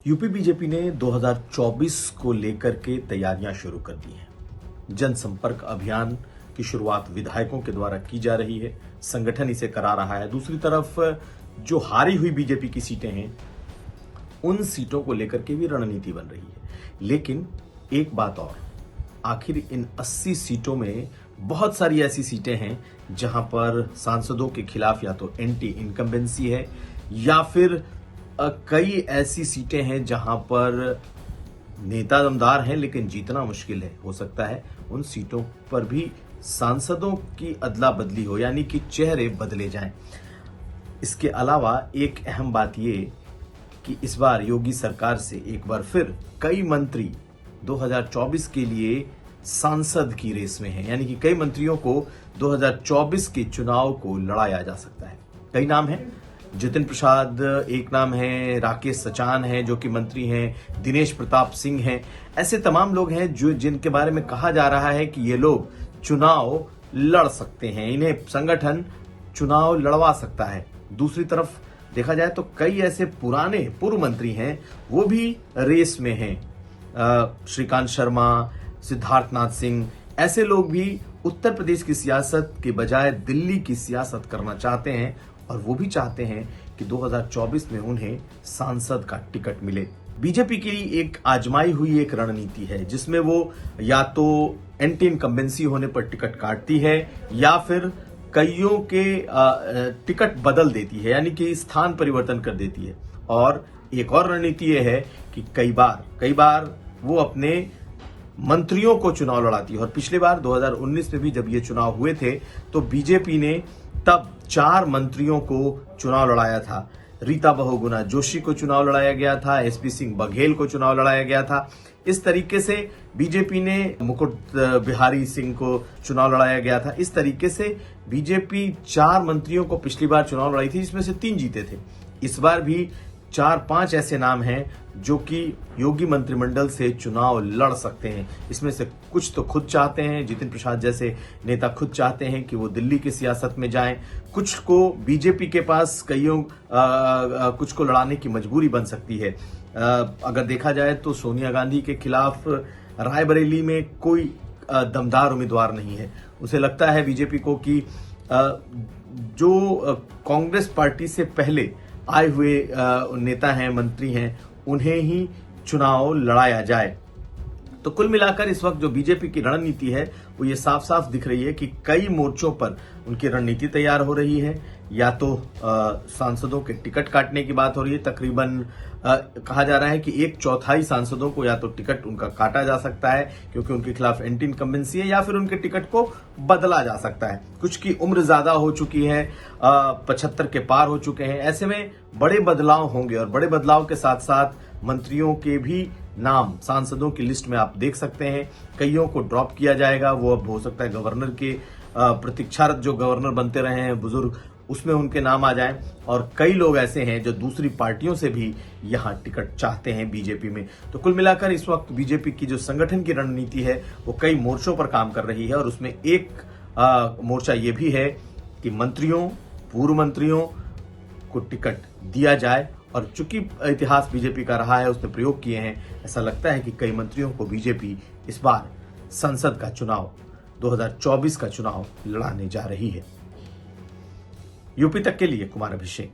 UP BJP ने 2024 को लेकर के तैयारियां शुरू कर दी हैं। जनसंपर्क अभियान की शुरुआत विधायकों के द्वारा की जा रही है, संगठन इसे करा रहा है। दूसरी तरफ जो हारी हुई बीजेपी की सीटें हैं, उन सीटों को लेकर के भी रणनीति बन रही है। लेकिन एक बात और, आखिर इन 80 सीटों में बहुत सारी ऐसी सीटें हैं जहां पर सांसदों के खिलाफ या तो एंटी इनकम्बेंसी है या फिर कई ऐसी सीटें हैं जहां पर नेता दमदार हैं लेकिन जीतना मुश्किल है। हो सकता है उन सीटों पर भी सांसदों की अदला बदली हो, यानी कि चेहरे बदले जाएं। इसके अलावा एक अहम बात ये कि इस बार योगी सरकार से एक बार फिर कई मंत्री 2024 के लिए सांसद की रेस में हैं, यानी कि कई मंत्रियों को 2024 के चुनाव को लड़ाया जा सकता है। कई नाम हैं, जितिन प्रसाद एक नाम है, राकेश सचान है जो कि मंत्री हैं, दिनेश प्रताप सिंह हैं। ऐसे तमाम लोग हैं जो जिनके बारे में कहा जा रहा है कि ये लोग चुनाव लड़ सकते हैं, इन्हें संगठन चुनाव लड़वा सकता है। दूसरी तरफ देखा जाए तो कई ऐसे पुराने पूर्व मंत्री हैं, वो भी रेस में हैं। श्रीकांत शर्मा, सिद्धार्थनाथ सिंह, ऐसे लोग भी उत्तर प्रदेश की सियासत के बजाय दिल्ली की सियासत करना चाहते हैं और वो भी चाहते हैं कि 2024 में उन्हें सांसद का टिकट मिले। बीजेपी के लिए एक आजमाई हुई एक रणनीति है जिसमें वो या तो एंटी इनकम्बेंसी होने पर टिकट काटती है या फिर कईयों के टिकट बदल देती है, यानी कि स्थान परिवर्तन कर देती है। और एक और रणनीति यह है कि कई बार वो अपने मंत्रियों को चुनाव लड़ाती है। और पिछली बार 2019 में भी जब ये चुनाव हुए थे तो बीजेपी ने तब 4 मंत्रियों को चुनाव लड़ाया था। रीता बहुगुणा जोशी को चुनाव लड़ाया गया था, एसपी सिंह बघेल को चुनाव लड़ाया गया था। इस तरीके से बीजेपी ने मुकुट बिहारी सिंह को चुनाव लड़ाया गया था। इस तरीके से बीजेपी 4 मंत्रियों को पिछली बार चुनाव लड़ाई थी, जिसमें से 3 जीते थे। इस बार भी 4-5 ऐसे नाम हैं जो कि योगी मंत्रिमंडल से चुनाव लड़ सकते हैं। इसमें से कुछ तो खुद चाहते हैं, जितिन प्रसाद जैसे नेता खुद चाहते हैं कि वो दिल्ली की सियासत में जाएं। कुछ को बीजेपी के पास कुछ को लड़ाने की मजबूरी बन सकती है। अगर देखा जाए तो सोनिया गांधी के खिलाफ रायबरेली में कोई दमदार उम्मीदवार नहीं है। उसे लगता है बीजेपी को कि जो कांग्रेस पार्टी से पहले आए हुए नेता हैं, मंत्री हैं, उन्हें ही चुनाव लड़ाया जाए। तो कुल मिलाकर इस वक्त जो बीजेपी की रणनीति है वो ये साफ साफ दिख रही है कि कई मोर्चों पर उनकी रणनीति तैयार हो रही है। या तो सांसदों के टिकट काटने की बात हो रही है, तकरीबन कहा जा रहा है कि 1/4 सांसदों को या तो टिकट उनका काटा जा सकता है क्योंकि उनके खिलाफ एंटी इनकम्बेंसी है, या फिर उनके टिकट को बदला जा सकता है। कुछ की उम्र ज्यादा हो चुकी है, 75 के पार हो चुके हैं। ऐसे में बड़े बदलाव होंगे और बड़े बदलाव के साथ साथ मंत्रियों के भी नाम सांसदों की लिस्ट में आप देख सकते हैं। कईयों को ड्रॉप किया जाएगा, वो अब हो सकता है गवर्नर के प्रतीक्षारत जो गवर्नर बनते रहे हैं बुजुर्ग, उसमें उनके नाम आ जाएं। और कई लोग ऐसे हैं जो दूसरी पार्टियों से भी यहां टिकट चाहते हैं बीजेपी में। तो कुल मिलाकर इस वक्त बीजेपी की जो संगठन की रणनीति है वो कई मोर्चों पर काम कर रही है और उसमें एक मोर्चा ये भी है कि मंत्रियों, पूर्व मंत्रियों को टिकट दिया जाए। और चूंकि इतिहास बीजेपी का रहा है, उसने प्रयोग किए हैं, ऐसा लगता है कि कई मंत्रियों को बीजेपी इस बार संसद का चुनाव 2024 का चुनाव लड़ाने जा रही है। यूपी तक के लिए कुमार अभिषेक।